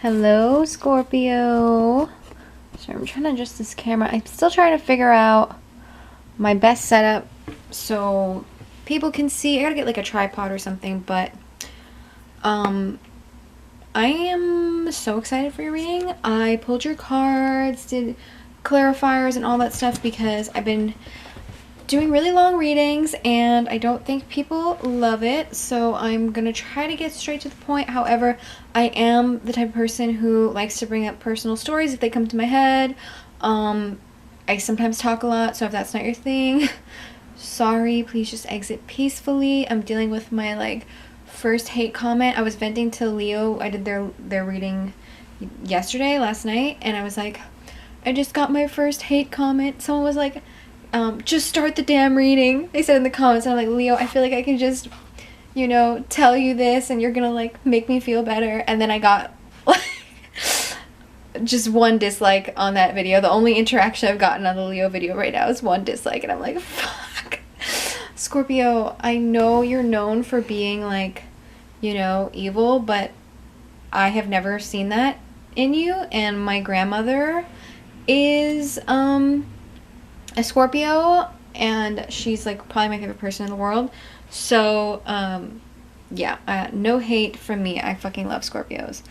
Hello, Scorpio. Sorry, I'm trying to adjust this camera. I'm still trying to figure out my best setup so people can see. I gotta get like a tripod or something, but I am so excited for your reading. I pulled your cards, did clarifiers and all that stuff because I've been doing really long readings and I don't think people love it, so I'm gonna try to get straight to the point. However, I am the type of person who likes to bring up personal stories if they come to my head. I sometimes talk a lot, so if that's not your thing, sorry, please just exit peacefully. I'm dealing with my first hate comment. I was venting to Leo. I did their reading last night, and I was like, I just got my first hate comment. Someone was like, just start the damn reading, they said in the comments. And I'm like, Leo, I feel like I can just, tell you this and you're gonna make me feel better. And then I got just one dislike on that video. The only interaction I've gotten on the Leo video right now is one dislike, and I'm like, fuck. Scorpio, I know you're known for being evil, but I have never seen that in you. And my grandmother is a Scorpio, and she's probably my favorite person in the world. So yeah, no hate from me. I fucking love Scorpios.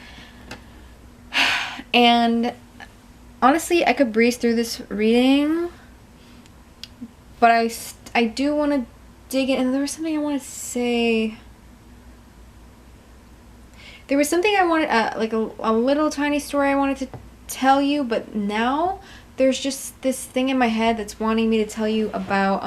And honestly, I could breeze through this reading, but I do want to dig in. And there was something I want to say. There was something I wanted, a little tiny story I wanted to tell you, but now there's just this thing in my head that's wanting me to tell you about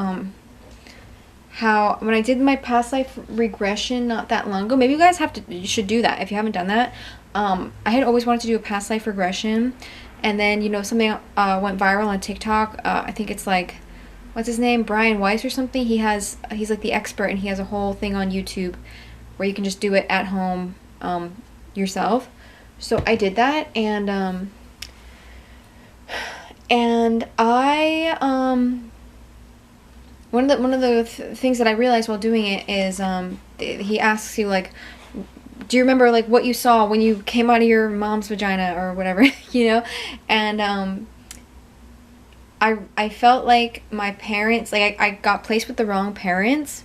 how when I did my past life regression not that long ago. Maybe you guys you should do that if you haven't done that. I had always wanted to do a past life regression, and then something went viral on TikTok. I think it's what's his name, Brian Weiss or something. He's like the expert, and he has a whole thing on YouTube where you can just do it at home yourself. So I did that, and I one of the things that I realized while doing it is he asks you do you remember what you saw when you came out of your mom's vagina or whatever, and I felt like my parents, I got placed with the wrong parents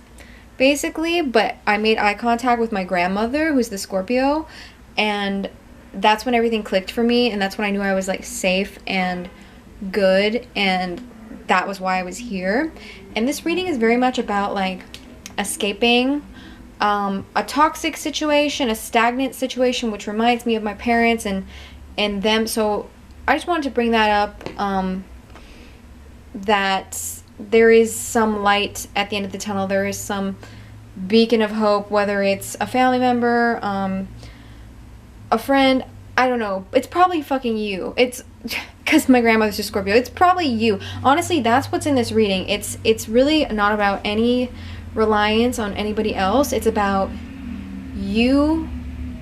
basically, but I made eye contact with my grandmother, who's the Scorpio, and that's when everything clicked for me, and that's when I knew I was safe and good, and that was why I was here. And this reading is very much about escaping a toxic situation, a stagnant situation, which reminds me of my parents and them. So I just wanted to bring that up, that there is some light at the end of the tunnel. There is some beacon of hope, whether it's a family member, a friend, I don't know. It's probably fucking you. It's because my grandmother's a Scorpio. It's probably you. Honestly, that's what's in this reading. It's really not about any reliance on anybody else. It's about you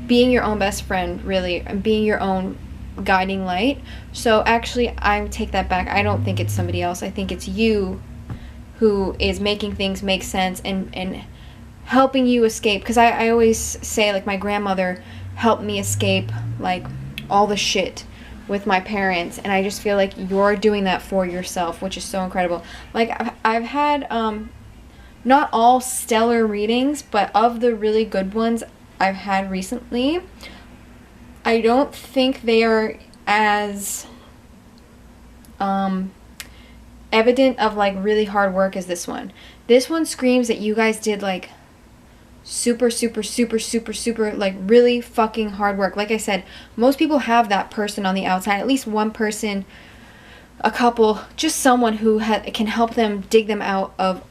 being your own best friend, really, and being your own guiding light. So actually, I take that back. I don't think it's somebody else. I think it's you who is making things make sense and helping you escape. Because I always say, my grandmother helped me escape all the shit with my parents, and I just feel like you're doing that for yourself, which is so incredible. I've had not all stellar readings, but of the really good ones I've had recently, I don't think they are as evident of really hard work as this one. This one screams that you guys did super really fucking hard work. Like I said, most people have that person on the outside, at least one person, a couple, just someone who can help them dig them out of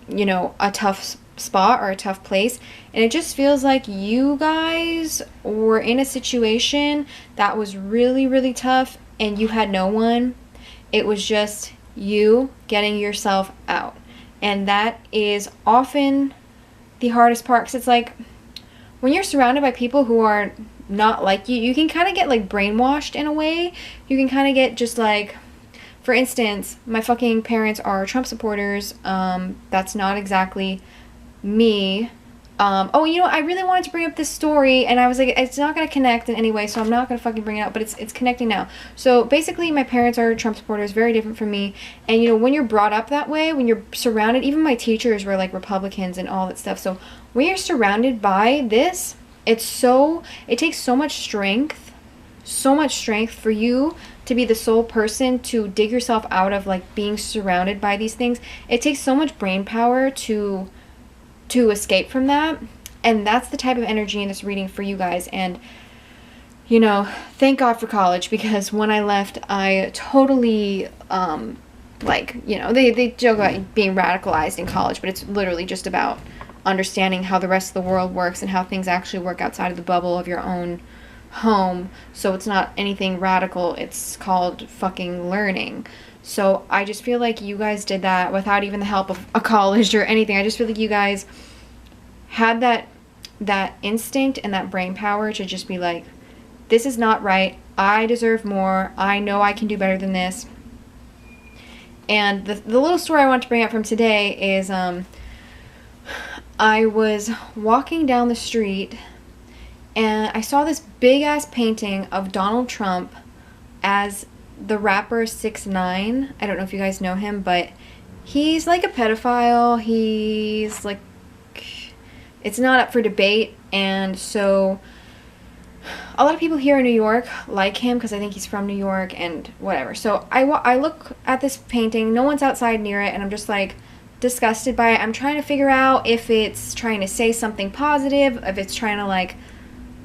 a tough spot or a tough place. And it just feels like you guys were in a situation that was really, really tough, and you had no one. It was just you getting yourself out, and that is often the hardest part, because it's when you're surrounded by people who are not like you, you can kind of get brainwashed in a way. You can kind of get just for instance, my fucking parents are Trump supporters. That's not exactly me. Oh, you know, I really wanted to bring up this story, and I was like, it's not going to connect in any way, so I'm not going to fucking bring it up, but it's connecting now. So basically, my parents are Trump supporters, very different from me, and you know, when you're brought up that way, when you're surrounded, even my teachers were like Republicans and all that stuff, so when you're surrounded by this, it takes so much strength for you to be the sole person to dig yourself out of like being surrounded by these things. It takes so much brain power to escape from that, and that's the type of energy in this reading for you guys. And you know, thank God for college, because when I left, I totally like, you know, they joke about being radicalized in college, but it's literally just about understanding how the rest of the world works and how things actually work outside of the bubble of your own home. So it's not anything radical, it's called fucking learning. So I just feel like you guys did that without even the help of a college or anything. I just feel like you guys had that instinct and that brain power to just be like, this is not right. I deserve more. I know I can do better than this. And the little story I want to bring up from today is I was walking down the street and I saw this big ass painting of Donald Trump as the rapper 6ix9ine. I don't know if you guys know him, but he's like a pedophile. He's like, it's not up for debate, and so a lot of people here in New York like him because I think he's from New York and whatever. So I look at this painting, no one's outside near it, and I'm just like disgusted by it. I'm trying to figure out if it's trying to say something positive, if it's trying to like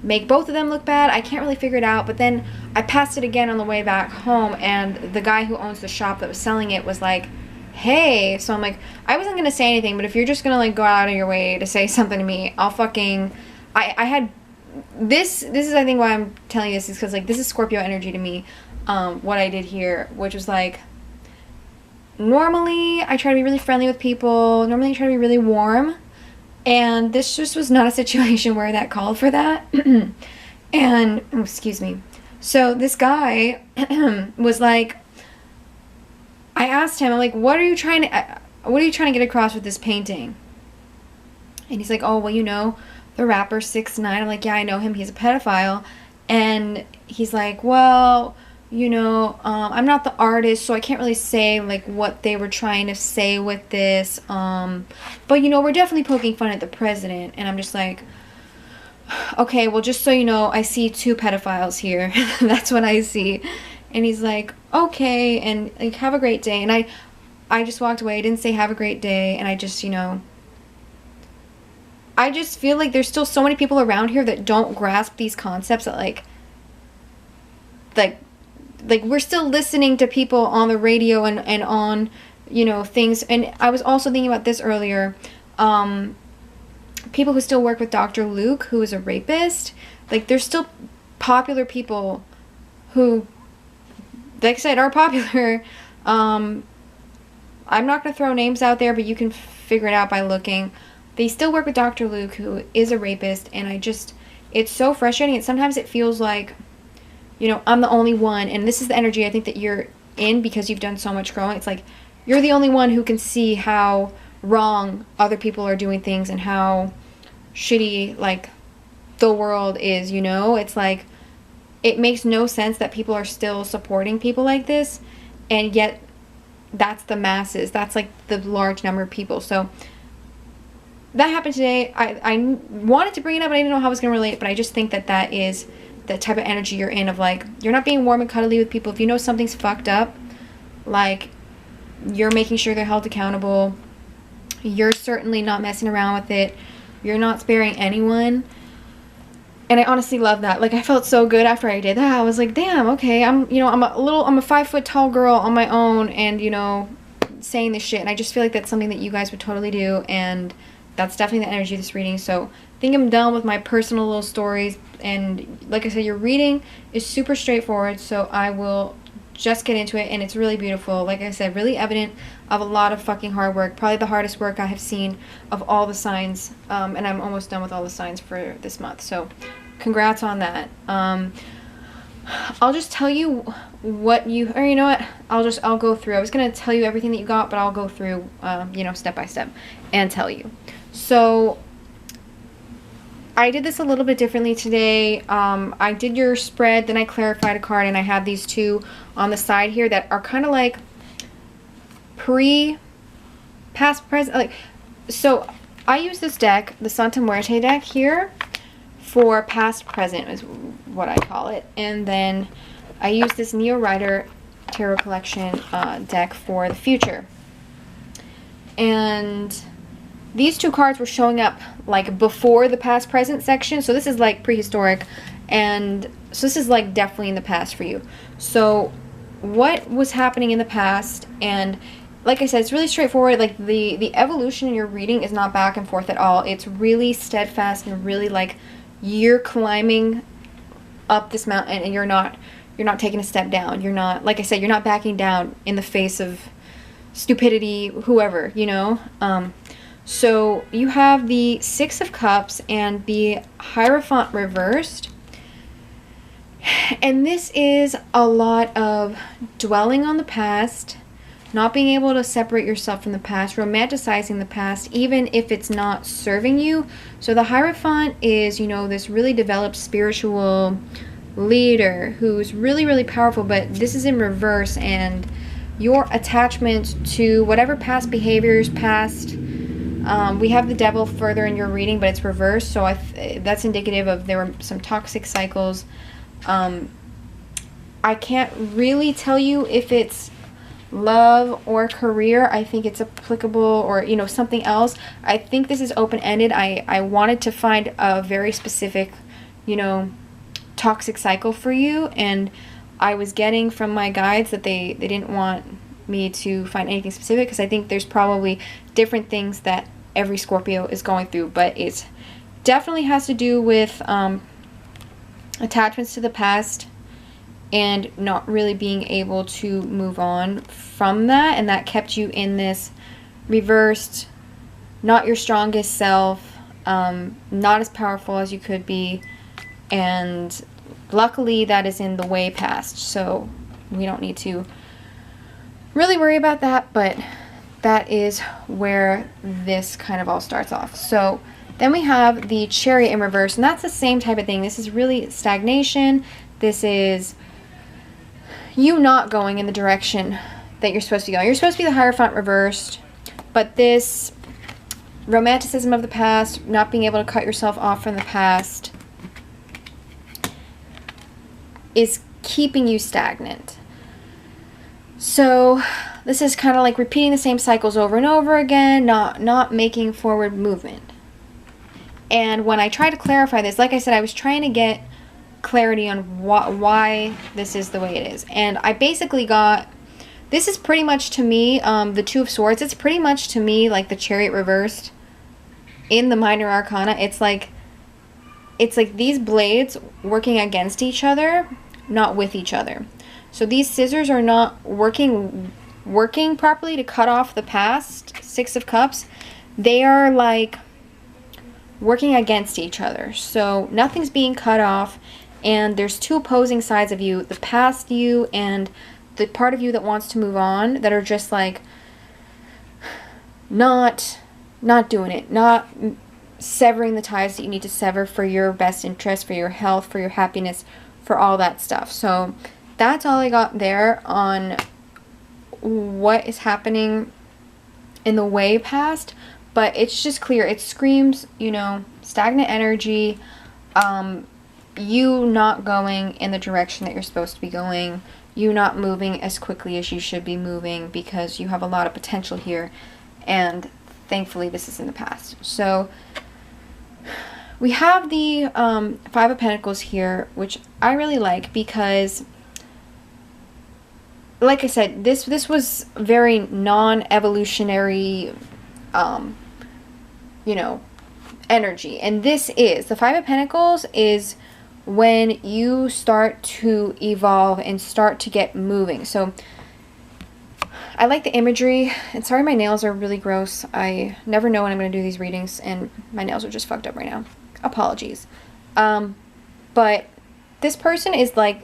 make both of them look bad. I can't really figure it out. But then I passed it again on the way back home, and the guy who owns the shop that was selling it was like, hey. So I'm like, I wasn't gonna say anything, but if you're just gonna like go out of your way to say something to me, I'll fucking I had this is I think why I'm telling you this is because like this is Scorpio energy to me. What I did here, which was like, normally I try to be really friendly with people, normally I try to be really warm, and this just was not a situation where that called for that. And oh, excuse me. So this guy was like, I asked him, I'm like, what are you trying to get across with this painting? And he's like, oh, well, you know, the rapper 6ix9ine. I'm like, yeah, I know him, he's a pedophile. And he's like, well, you know, I'm not the artist, so I can't really say like what they were trying to say with this, but you know, we're definitely poking fun at the president. And I'm just like, okay, well, just so you know, I see 2 pedophiles here. That's what I see. And he's like, okay, and like, have a great day. And I just walked away. I didn't say have a great day. And I just, you know, I just feel like there's still so many people around here that don't grasp these concepts, that like we're still listening to people on the radio and on, you know, things. And I was also thinking about this earlier. People who still work with Dr. Luke, who is a rapist, like there's still popular people who, like I said, are popular. I'm not going to throw names out there, but you can figure it out by looking. They still work with Dr. Luke, who is a rapist, and it's so frustrating. And sometimes it feels like, you know, I'm the only one, and this is the energy I think that you're in because you've done so much growing. It's like you're the only one who can see how wrong other people are doing things and how shitty like the world is, you know? It's like it makes no sense that people are still supporting people like this, and yet that's the masses. That's like the large number of people. So that happened today. I wanted to bring it up, but I didn't know how I was going to relate, but I just think that that is the type of energy you're in, of like, you're not being warm and cuddly with people. If you know something's fucked up, like, you're making sure they're held accountable. You're certainly not messing around with it. You're not sparing anyone. And I honestly love that. Like, I felt so good after I did that. I was like, damn, okay, I'm a 5 foot tall girl on my own, and, you know, saying this shit. And I just feel like that's something that you guys would totally do, and that's definitely the energy of this reading. So I think I'm done with my personal little stories. And like I said, your reading is super straightforward, so I will just get into it. And it's really beautiful. Like I said, really evident of a lot of fucking hard work. Probably the hardest work I have seen of all the signs. And I'm almost done with all the signs for this month. So congrats on that. I'll just tell you what you, or you know what, I'll go through. I was going to tell you everything that you got, but I'll go through, you know, step by step and tell you. So I did this a little bit differently today. I did your spread, then I clarified a card, and I have these two on the side here that are kind of like past, present. Like, so I use this deck, the Santa Muerte deck here, for past, present is what I call it. And then I use this Neo Rider Tarot Collection deck for the future. And these two cards were showing up like before the past present section. So this is like prehistoric, and so this is like definitely in the past for you. So what was happening in the past, and like I said, it's really straightforward. Like the evolution in your reading is not back and forth at all. It's really steadfast and really like you're climbing up this mountain, and you're not taking a step down. You're not, like I said, you're not backing down in the face of stupidity, whoever, you know. So you have the Six of Cups and the Hierophant reversed. And this is a lot of dwelling on the past, not being able to separate yourself from the past, romanticizing the past, even if it's not serving you. So the Hierophant is, you know, this really developed spiritual leader who's really, really powerful, but this is in reverse, and your attachment to whatever past behaviors, we have the Devil further in your reading, but it's reversed, so that's indicative of there were some toxic cycles. I can't really tell you if it's love or career. I think it's applicable, or, you know, something else. I think this is open-ended. I wanted to find a very specific, you know, toxic cycle for you, and I was getting from my guides that they didn't want me to find anything specific, because I think there's probably different things that every Scorpio is going through, but it definitely has to do with attachments to the past and not really being able to move on from that, and that kept you in this reversed, not your strongest self, not as powerful as you could be, and luckily that is in the way past, so we don't need to really worry about that, but that is where this kind of all starts off. So then we have the Chariot in reverse, and that's the same type of thing. This is really stagnation. This is you not going in the direction that you're supposed to go. You're supposed to be the Hierophant reversed, but this romanticism of the past, not being able to cut yourself off from the past, is keeping you stagnant. So this is kind of like repeating the same cycles over and over again, not making forward movement. And when I try to clarify this, like I said, I was trying to get clarity on why this is the way it is. And I basically got, this is pretty much to me, the Two of Swords, it's pretty much to me like the Chariot reversed in the Minor Arcana. It's like these blades working against each other, not with each other. So these scissors are not working properly to cut off the past, Six of Cups. They are like working against each other. So nothing's being cut off, and there's two opposing sides of you, the past you and the part of you that wants to move on, that are just like not doing it, not severing the ties that you need to sever for your best interest, for your health, for your happiness, for all that stuff. So that's all I got there on what is happening in the way past, but it's just clear. It screams, you know, stagnant energy, you not going in the direction that you're supposed to be going, you not moving as quickly as you should be moving, because you have a lot of potential here, and thankfully this is in the past. So we have the Five of Pentacles here, which I really like, because like I said, this was very non-evolutionary, you know, energy. And this is, the Five of Pentacles is when you start to evolve and start to get moving. So I like the imagery, and sorry my nails are really gross. I never know when I'm going to do these readings, and my nails are just fucked up right now. Apologies. But this person is like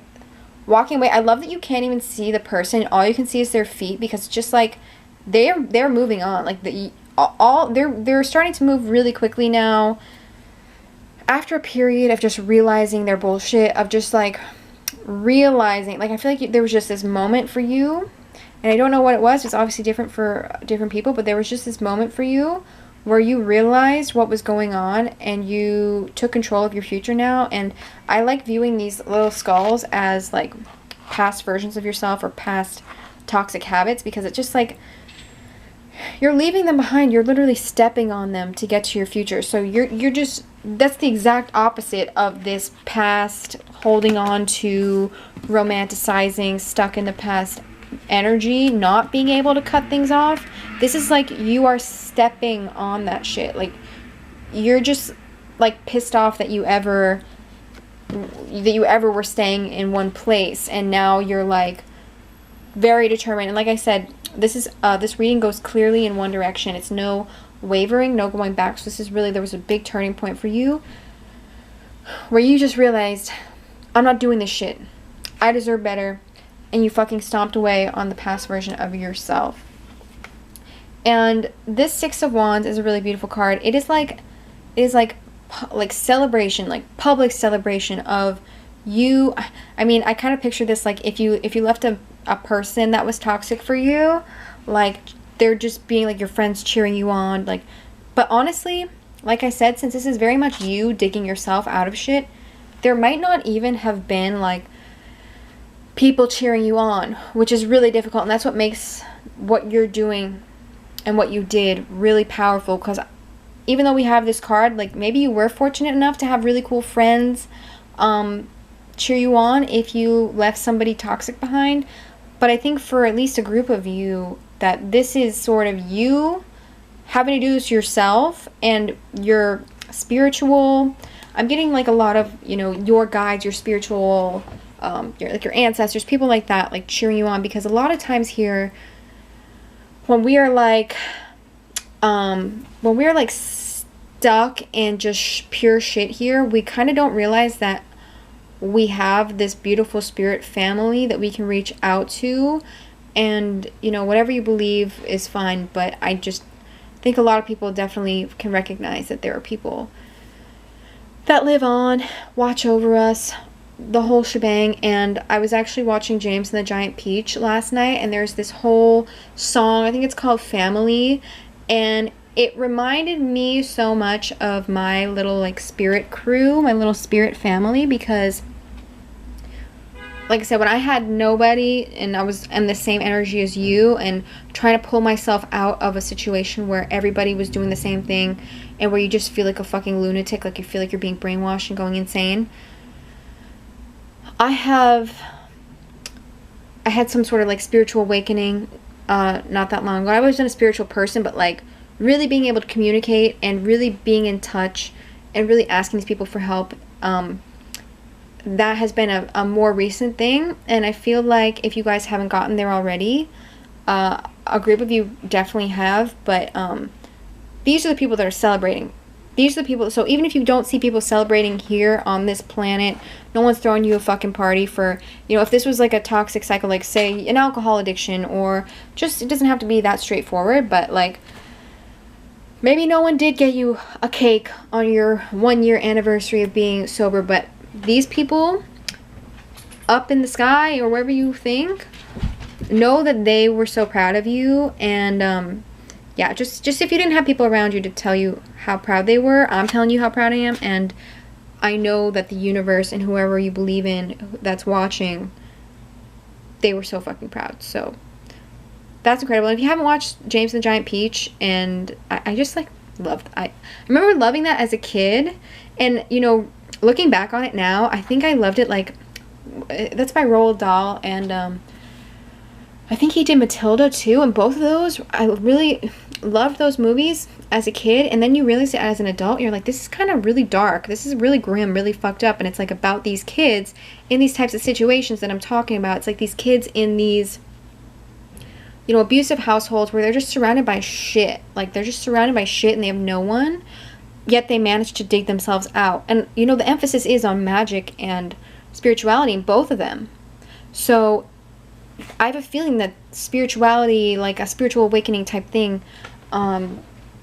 walking away. I love that you can't even see the person. All you can see is their feet, because just like they're moving on. Like they're starting to move really quickly now. after a period of just realizing their bullshit, of just like realizing, like I feel like there was just this moment for you, and I don't know what it was. It's obviously different for different people, but there was just this moment for you where you realized what was going on and you took control of your future now. And I like viewing these little skulls as like past versions of yourself or past toxic habits, because it's just like you're leaving them behind. You're literally stepping on them to get to your future. So you're just, that's the exact opposite of this past holding on to, romanticizing, stuck in the past energy, not being able to cut things off. This is like you are stepping on that shit. Like you're just like pissed off that you ever were staying in one place, and now you're like very determined. And like I said, this is this reading goes clearly in one direction. It's no wavering, no going back. So this is really, there was a big turning point for you where you just realized, I'm not doing this shit. I deserve better. And you fucking stomped away on the past version of yourself. And this Six of Wands is a really beautiful card. It is like celebration, like public celebration of you. I mean, I kind of picture this like if you left a person that was toxic for you, like they're just being like your friends cheering you on, like. But honestly, like I said, since this is very much you digging yourself out of shit, there might not even have been like people cheering you on, which is really difficult. And that's what makes what you're doing and what you did really powerful. Because even though we have this card, like maybe you were fortunate enough to have really cool friends cheer you on if you left somebody toxic behind. But I think for at least a group of you, that this is sort of you having to do this yourself, and your spiritual, I'm getting like a lot of, you know, your guides, your spiritual, your ancestors, people like that, like cheering you on. Because a lot of times here, when we are like stuck in just pure shit here, we kind of don't realize that we have this beautiful spirit family that we can reach out to. And, you know, whatever you believe is fine, but I just think a lot of people definitely can recognize that there are people that live on, watch over us, the whole shebang. And I was actually watching James and the Giant Peach last night, and there's this whole song, I think it's called Family, and it reminded me so much of my little like spirit crew, my little spirit family, because like I said, when I had nobody and I was in the same energy as you and trying to pull myself out of a situation where everybody was doing the same thing and where you just feel like a fucking lunatic, like you feel like you're being brainwashed and going insane. I had some sort of like spiritual awakening not that long ago. I was a spiritual person, but like really being able to communicate and really being in touch and really asking these people for help, that has been a more recent thing. And I feel like if you guys haven't gotten there already, a group of you definitely have. But these are the people that are celebrating. These are the people. So even if you don't see people celebrating here on this planet, no one's throwing you a fucking party for, you know, if this was like a toxic cycle, like say an alcohol addiction, or just, it doesn't have to be that straightforward, but like maybe no one did get you a cake on your 1 year anniversary of being sober. But these people up in the sky or wherever you think, know that they were so proud of you. And yeah, just if you didn't have people around you to tell you how proud they were, I'm telling you how proud I am. And I know that the universe and whoever you believe in that's watching, they were so fucking proud. So that's incredible. And if you haven't watched James and the Giant Peach, and I just like loved, I remember loving that as a kid. And you know, looking back on it now, I think I loved it. Like, that's by Roald Dahl, and I think he did Matilda too. And both of those, I really loved those movies as a kid. And then you realize it as an adult, you're like, this is kind of really dark. This is really grim, really fucked up. And it's like about these kids in these types of situations that I'm talking about. It's like these kids in these, you know, abusive households where they're just surrounded by shit. Like they're just surrounded by shit and they have no one. Yet they manage to dig themselves out. And, you know, the emphasis is on magic and spirituality in both of them. So I have a feeling that spirituality, like a spiritual awakening type thing,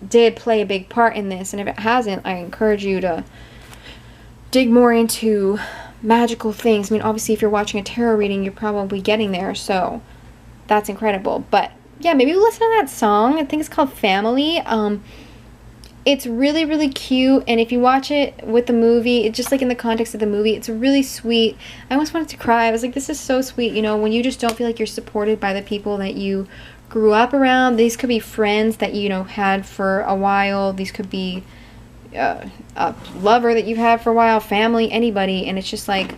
did play a big part in this. And if it hasn't, I encourage you to dig more into magical things. I mean, obviously, if you're watching a tarot reading, you're probably getting there, so that's incredible. But yeah, maybe listen to that song. I think it's called Family. It's really, really cute, and if you watch it with the movie, it just like in the context of the movie, it's really sweet. I almost wanted to cry. I was like, this is so sweet, you know, when you just don't feel like you're supported by the people that you grew up around. These could be friends that you know had for a while. These could be a lover that you've had for a while, family, anybody, and it's just like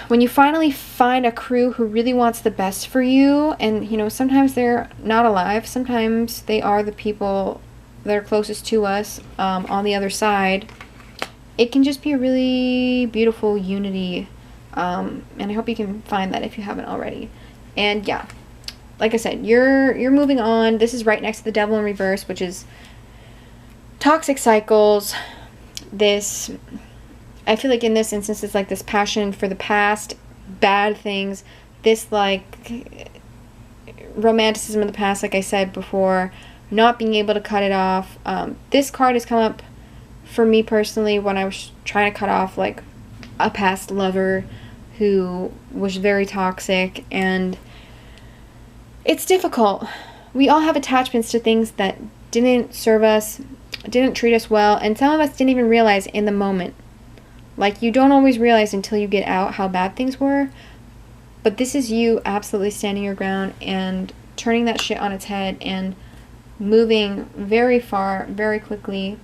when you finally find a crew who really wants the best for you, and you know, sometimes they're not alive, sometimes they are the people that are closest to us on the other side. It can just be a really beautiful unity, and I hope you can find that if you haven't already. And yeah, like I said, you're moving on. This is right next to the Devil in Reverse, which is toxic cycles. This, I feel like in this instance, it's like this passion for the past, bad things, this like romanticism of the past, like I said before, not being able to cut it off. This card has come up for me personally when I was trying to cut off like a past lover who was very toxic, and it's difficult. We all have attachments to things that didn't serve us, didn't treat us well, and some of us didn't even realize in the moment. Like, you don't always realize until you get out how bad things were, but this is you absolutely standing your ground and turning that shit on its head and moving very far, very quickly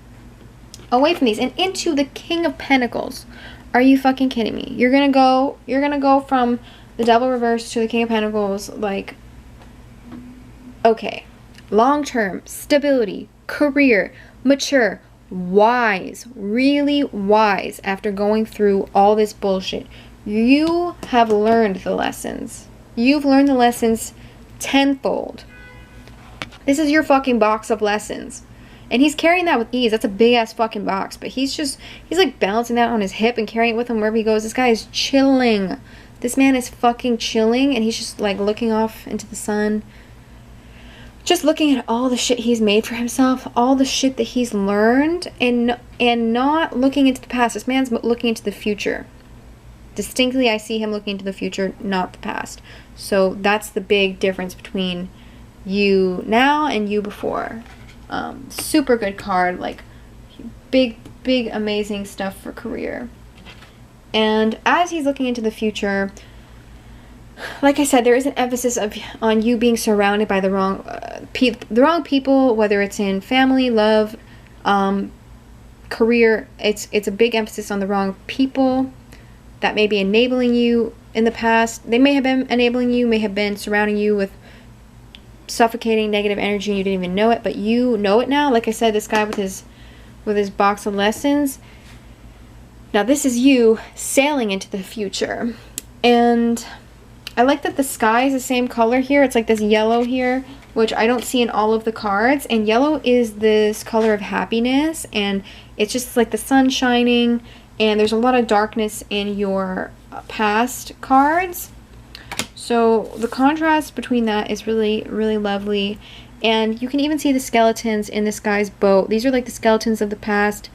away from these and into the King of Pentacles. Are you fucking kidding me? You're gonna go from the Devil Reverse to the King of Pentacles, like, okay, long-term, stability, career, mature, wise, really wise after going through all this bullshit. You have learned the lessons. You've learned the lessons tenfold. This is your fucking box of lessons. And he's carrying that with ease. That's a big ass fucking box. But he's like balancing that on his hip and carrying it with him wherever he goes. This guy is chilling. This man is fucking chilling, and he's just like looking off into the sun. Just looking at all the shit he's made for himself, all the shit that he's learned, and not looking into the past. This man's looking into the future. Distinctly, I see him looking into the future, not the past. So that's the big difference between you now and you before. Super good card, like big amazing stuff for career. And as he's looking into the future, like I said, there is an emphasis on you being surrounded by the wrong people, whether it's in family, love, career. It's a big emphasis on the wrong people that may be enabling you in the past. They may have been enabling you, may have been surrounding you with suffocating negative energy and you didn't even know it, but you know it now. Like I said, this guy with his box of lessons. Now this is you sailing into the future. And I like that the sky is the same color here. It's like this yellow here, which I don't see in all of the cards. And yellow is this color of happiness, and it's just like the sun shining, and there's a lot of darkness in your past cards. So the contrast between that is really, really lovely. And you can even see the skeletons in this guy's boat. These are like the skeletons of the past.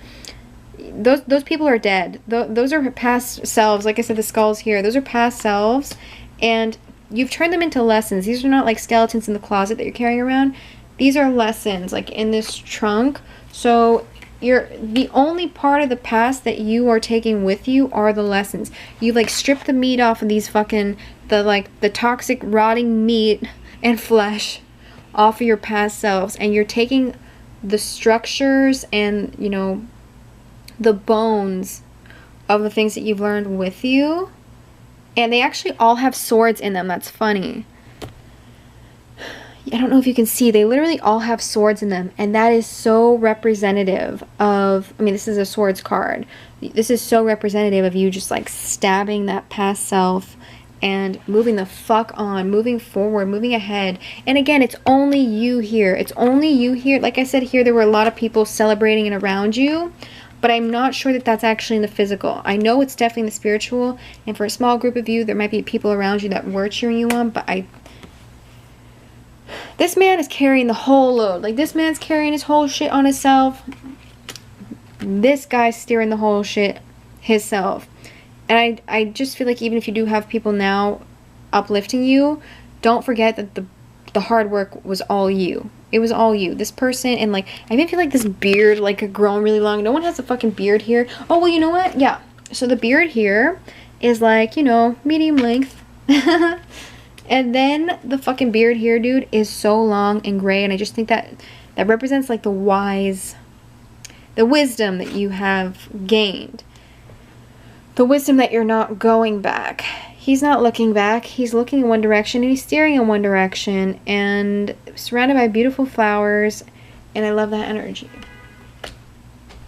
Those people are dead. Those are past selves. Like I said, the skulls here, those are past selves. And you've turned them into lessons. These are not like skeletons in the closet that you're carrying around. These are lessons, like in this trunk. So the only part of the past that you are taking with you are the lessons. You like strip the meat off of these fucking, the toxic rotting meat and flesh off of your past selves, and you're taking the structures and, you know, the bones of the things that you've learned with you. And they actually all have swords in them. That's funny. I don't know if you can see. They literally all have swords in them. And that is so representative of... I mean, this is a swords card. This is so representative of you just like stabbing that past self and moving the fuck on, moving forward, moving ahead. And again, it's only you here. It's only you here. Like I said, here there were a lot of people celebrating and around you. But I'm not sure that that's actually in the physical. I know it's definitely in the spiritual. And for a small group of you, there might be people around you that were cheering you on. But this man is carrying the whole load. Like, this man's carrying his whole shit on himself. this guy's steering the whole shit himself. And I just feel like even if you do have people now uplifting you, don't forget that the hard work was all you. It was all you. This person, and like, I even feel like this beard, like, grown really long. No one has a fucking beard here. Oh, well, you know what? Yeah. So the beard here is like, you know, medium length. And then the fucking beard here, dude, is so long and gray. And I just think that that represents like the wisdom that you have gained. The wisdom that you're not going back. He's not looking back. He's looking in one direction and he's steering in one direction and surrounded by beautiful flowers. And I love that energy.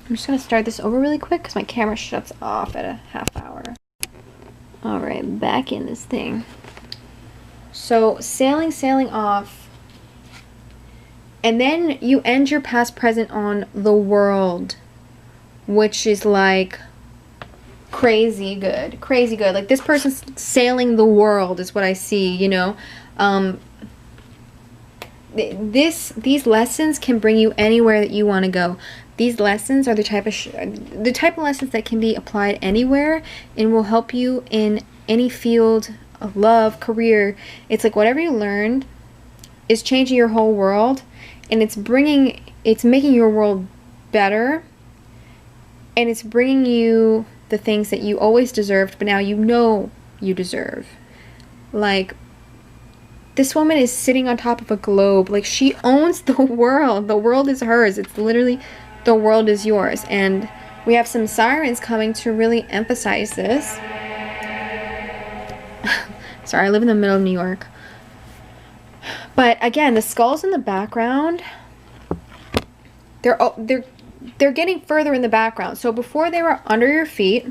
I'm just going to start this over really quick because my camera shuts off at a half hour. All right, back in this thing. So sailing off. And then you end your past present on the world, which is like crazy good. Crazy good. Like, this person's sailing the world is what I see, you know. These lessons can bring you anywhere that you want to go. These lessons are the type of lessons that can be applied anywhere and will help you in any field of love, career. It's like whatever you learned is changing your whole world, and it's making your world better, and it's bringing you the things that you always deserved, but now you know you deserve. Like, this woman is sitting on top of a globe. Like, she owns the world. The world is hers. It's literally, the world is yours. And we have some sirens coming to really emphasize this. Sorry, I live in the middle of New York. But again, the skulls in the background, they're getting further in the background. So before they were under your feet,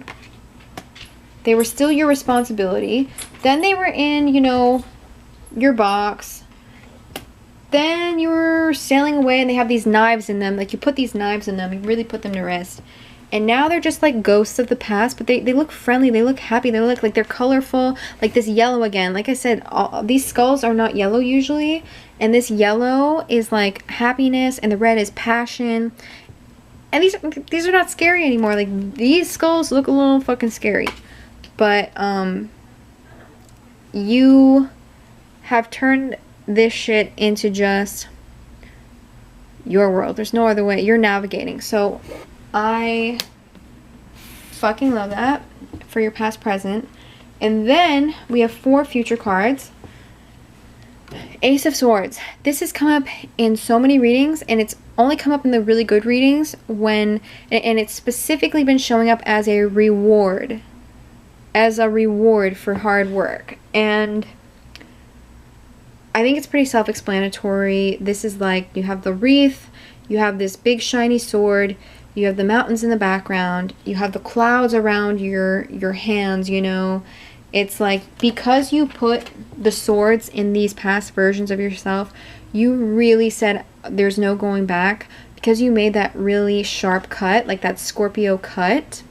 they were still your responsibility. Then they were in, you know, your box. Then you were sailing away and they have these knives in them. Like, you put these knives in them, you really put them to rest. And now they're just like ghosts of the past, but they look friendly, they look happy, they look like they're colorful. Like this yellow again. Like I said, these skulls are not yellow usually. And this yellow is like happiness, and the red is passion. And these are not scary anymore. Like, these skulls look a little fucking scary. But you have turned this shit into just your world. There's no other way. You're navigating. So I fucking love that for your past present. And then we have 4 future cards. Ace of Swords. This has come up in so many readings, and it's only come up in the really good readings when, and it's specifically been showing up as a reward. As a reward for hard work. And I think it's pretty self-explanatory. This is like, you have the wreath, you have this big shiny sword, you have the mountains in the background, you have the clouds around your hands, you know. It's like, because you put the swords in these past versions of yourself, you really said there's no going back, because you made that really sharp cut, like that Scorpio cut.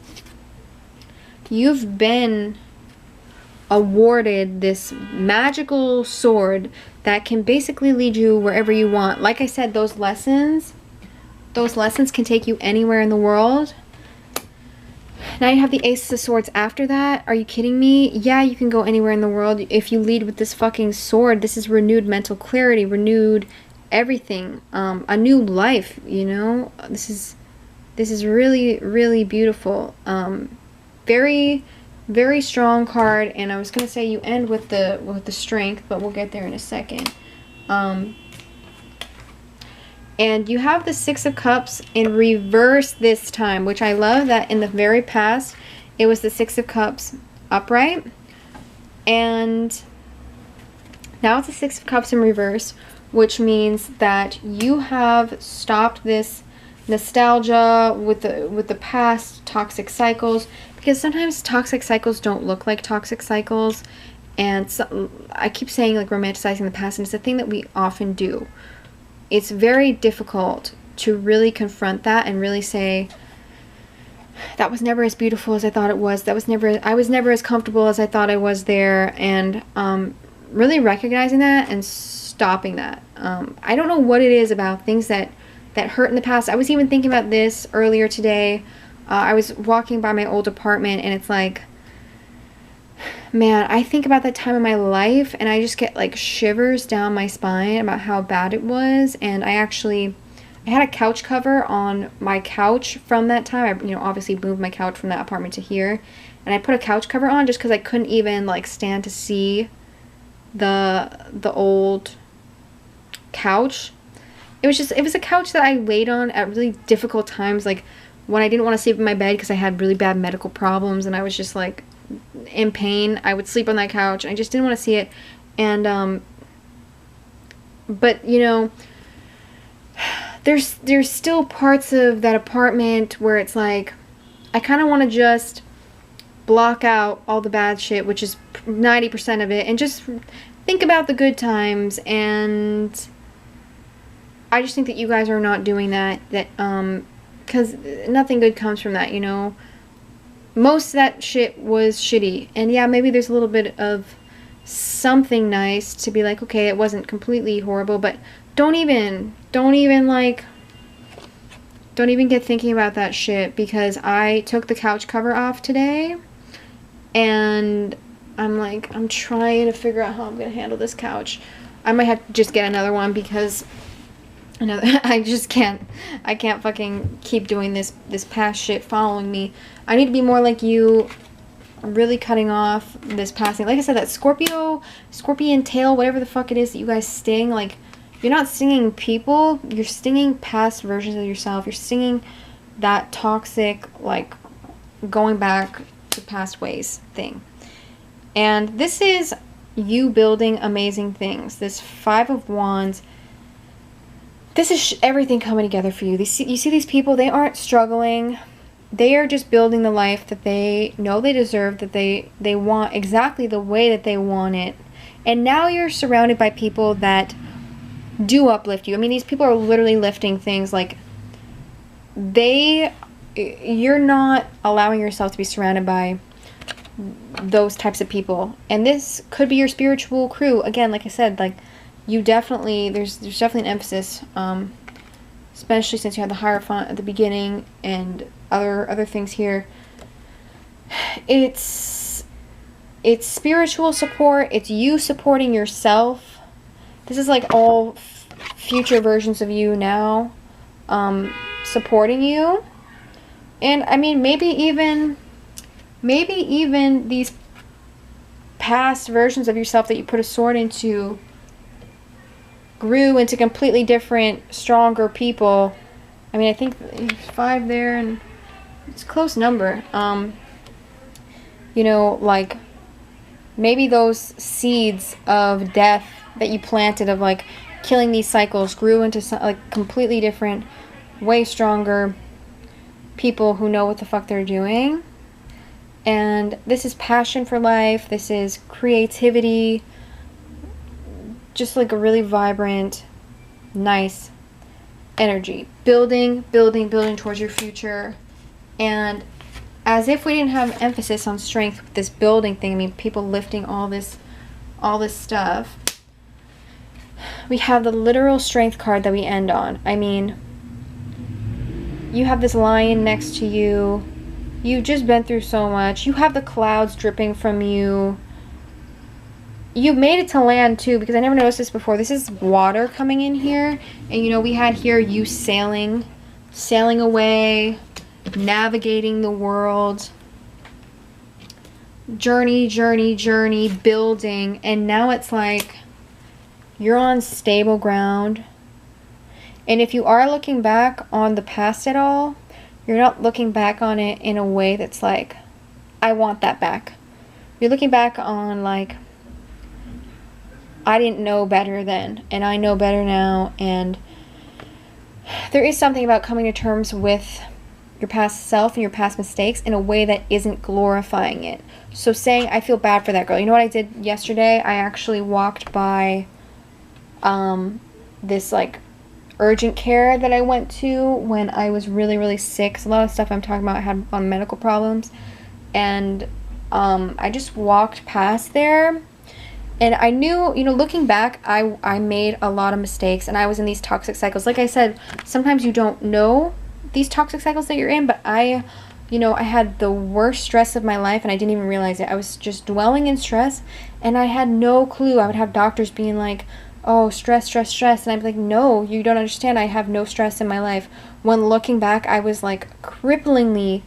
You've been awarded this magical sword that can basically lead you wherever you want. Like I said, those lessons can take you anywhere in the world. Now you have the Ace of Swords after that. Are you kidding me? Yeah, you can go anywhere in the world. If you lead with this fucking sword, this is renewed mental clarity, renewed everything, a new life, you know? This is really, really beautiful. Very, very strong card. And I was gonna say you end with the strength, but we'll get there in a second. And you have the Six of Cups in reverse this time, which I love that in the very past, it was the Six of Cups upright. And now it's the Six of Cups in reverse, which means that you have stopped this nostalgia with the past toxic cycles, because sometimes toxic cycles don't look like toxic cycles. And so, I keep saying like romanticizing the past, and it's a thing that we often do. It's very difficult to really confront that and really say, that was never as beautiful as I thought it was. I was never as comfortable as I thought I was there. And really recognizing that and stopping that. I don't know what it is about things that that hurt in the past. I was even thinking about this earlier today. I was walking by my old apartment, and it's like, man, I think about that time in my life, and I just get like shivers down my spine about how bad it was. And I had a couch cover on my couch from that time. I, obviously moved my couch from that apartment to here, and I put a couch cover on just because I couldn't even like stand to see the old couch. It was a couch that I laid on at really difficult times, like when I didn't want to sleep in my bed because I had really bad medical problems and I was just like in pain. I would sleep on that couch. I just didn't want to see it. And but there's still parts of that apartment where it's like I kind of want to just block out all the bad shit, which is 90% of it, and just think about the good times. And I just think that you guys are not doing that, because nothing good comes from that, Most of that shit was shitty. And yeah, maybe there's a little bit of something nice to be like, okay, it wasn't completely horrible, but don't even get thinking about that shit, because I took the couch cover off today, and I'm trying to figure out how I'm going to handle this couch. I might have to just get another one, because I can't fucking keep doing this past shit following me. I need to be more like you, really cutting off this past thing. Like I said, that scorpion tail, whatever the fuck it is that you guys sting, like, you're not stinging people, you're stinging past versions of yourself. You're stinging that toxic, like, going back to past ways thing. And this is you building amazing things. This Five of Wands, this is everything coming together for you. You see these people, they aren't struggling. They are just building the life that they know they deserve, that they want exactly the way that they want it. And now you're surrounded by people that do uplift you. I mean, these people are literally lifting things. Like, you're not allowing yourself to be surrounded by those types of people. And this could be your spiritual crew. Again, like I said, like, you definitely, there's definitely an emphasis, especially since you had the Hierophant at the beginning and other things here. It's spiritual support. It's you supporting yourself. This is like all future versions of you now, supporting you. And I mean, maybe even these past versions of yourself that you put a sword into grew into completely different, stronger people. I mean, I think there's 5 there, and it's a close number. Like, maybe those seeds of death that you planted, of like killing these cycles, grew into some, like, completely different, way stronger people who know what the fuck they're doing. And this is passion for life. This is creativity. Just like a really vibrant, nice energy. Building towards your future. And as if we didn't have emphasis on strength with this building thing, I mean, people lifting all this stuff, we have the literal strength card that we end on. I mean, you have this lion next to you. You've just been through so much. You have the clouds dripping from you. You made it to land too, because I never noticed this before. This is water coming in here. And we had here you sailing away, navigating the world. Journey, building. And now it's like you're on stable ground. And if you are looking back on the past at all, you're not looking back on it in a way that's like, I want that back. You're looking back on like, I didn't know better then, and I know better now. And there is something about coming to terms with your past self and your past mistakes in a way that isn't glorifying it. So saying, I feel bad for that girl. You know what I did yesterday? I actually walked by this like urgent care that I went to when I was really, really sick. So a lot of stuff I'm talking about I had on medical problems. And I just walked past there. And I knew, you know, looking back, I made a lot of mistakes, and I was in these toxic cycles. Like I said, sometimes you don't know these toxic cycles that you're in, but you know, I had the worst stress of my life, and I didn't even realize it. I was just dwelling in stress, and I had no clue. I would have doctors being like, oh, stress, stress, stress. And I'd be like, no, you don't understand. I have no stress in my life. When looking back, I was like cripplingly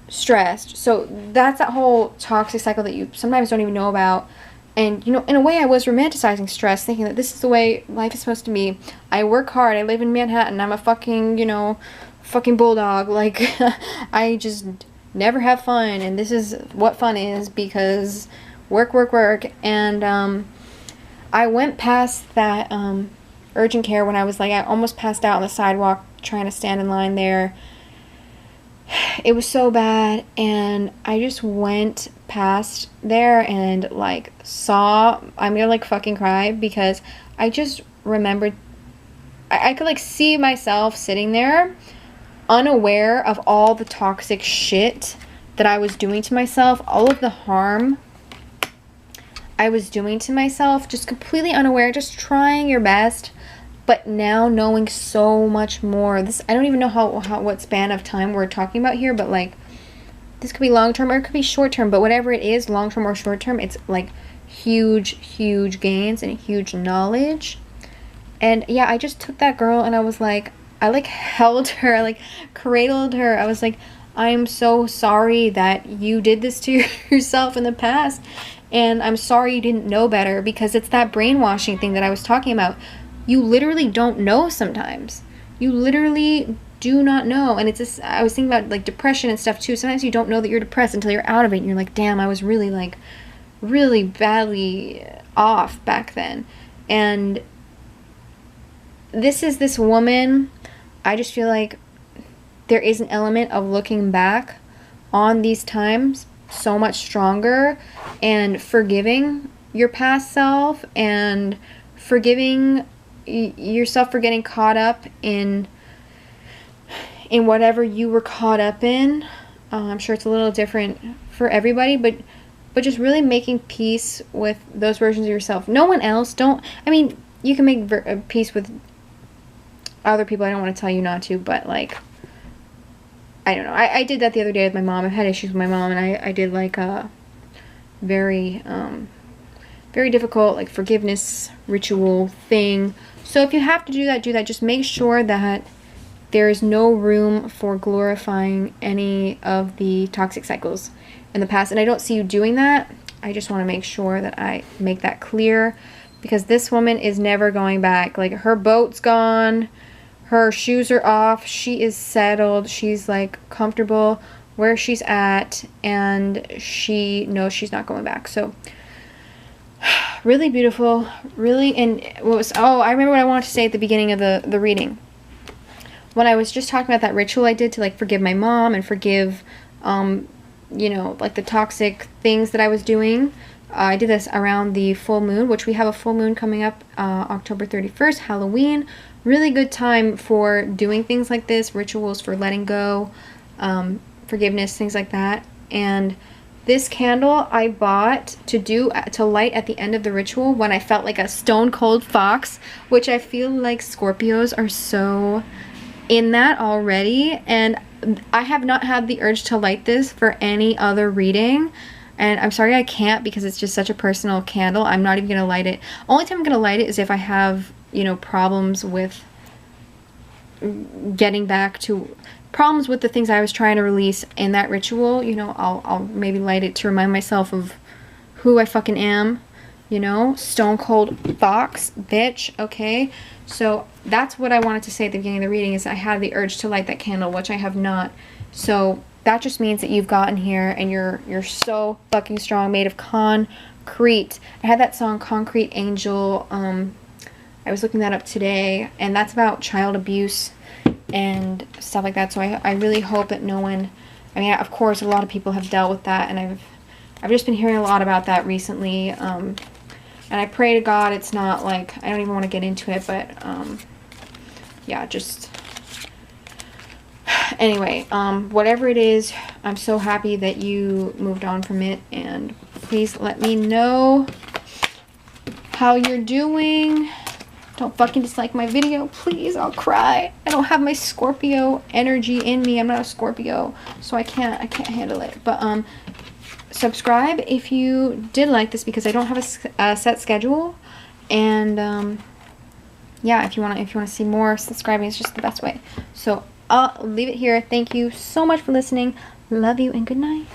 stressed. So that's that whole toxic cycle that you sometimes don't even know about. And, you know, in a way I was romanticizing stress, thinking that this is the way life is supposed to be. I work hard, I live in Manhattan, I'm a fucking, you know, fucking bulldog. Like, I just never have fun, and this is what fun is, because work, work, work. And I went past that urgent care when I was like, I almost passed out on the sidewalk trying to stand in line there. It was so bad, and I just went past there and like saw, I'm gonna like fucking cry, because I just remembered, I could like see myself sitting there unaware of all the toxic shit that I was doing to myself, all of the harm I was doing to myself, just completely unaware, just trying your best. But now knowing so much more, this, I don't even know what span of time we're talking about here, but like, this could be long term or it could be short term, but whatever it is, long term or short term, it's like huge gains and huge knowledge. And yeah, I just took that girl and I was like, I like held her, I like cradled her. I was like, I'm so sorry that you did this to yourself in the past, and I'm sorry you didn't know better, because it's that brainwashing thing that I was talking about. You literally don't know sometimes. You literally do not know. And it's just, I was thinking about like depression and stuff too. Sometimes you don't know that you're depressed until you're out of it, and you're like, damn, I was really like really badly off back then. And this woman, I just feel like there is an element of looking back on these times so much stronger, and forgiving your past self, and forgiving yourself for getting caught up in whatever you were caught up in. I'm sure it's a little different for everybody, but just really making peace with those versions of yourself. No one else. I mean, you can make peace with other people. I don't want to tell you not to, but like, I don't know. I did that the other day with my mom. I've had issues with my mom, and I did like a very difficult like forgiveness ritual thing. So if you have to do that, do that. Just make sure that there is no room for glorifying any of the toxic cycles in the past. And I don't see you doing that. I just want to make sure that I make that clear, because this woman is never going back. Like, her boat's gone. Her shoes are off. She is settled. She's like comfortable where she's at, and she knows she's not going back. So really beautiful, really. And I remember what I wanted to say at the beginning of the reading, when I was just talking about that ritual I did to like forgive my mom and forgive you know, like the toxic things that I was doing. I did this around the full moon, which we have a full moon coming up October 31st, Halloween. Really good time for doing things like this, rituals for letting go, forgiveness, things like that. And this candle I bought to light at the end of the ritual when I felt like a stone cold fox, which I feel like Scorpios are so in that already. And I have not had the urge to light this for any other reading. And I'm sorry I can't, because it's just such a personal candle. I'm not even going to light it. Only time I'm going to light it is if I have, you know, problems with getting back to problems with the things I was trying to release in that ritual. You know, I'll maybe light it to remind myself of who I fucking am. You know, stone cold fox, bitch. Okay, so that's what I wanted to say at the beginning of the reading, is I had the urge to light that candle, which I have not. So that just means that you've gotten here, and you're so fucking strong, made of concrete. I had that song Concrete Angel. I was looking that up today, and that's about child abuse and stuff like that. So I really hope that no one, I mean, of course a lot of people have dealt with that, and I've just been hearing a lot about that recently. And I pray to God it's not like, I don't even want to get into it, but yeah, just anyway, whatever it is, I'm so happy that you moved on from it, and please let me know how you're doing. Don't fucking dislike my video, please. I'll cry. I don't have my Scorpio energy in me. I'm not a Scorpio, so I can't handle it. But subscribe if you did like this, because I don't have a set schedule. And yeah, if you want to see more, subscribing is just the best way. So I'll leave it here. Thank you so much for listening. Love you and good night.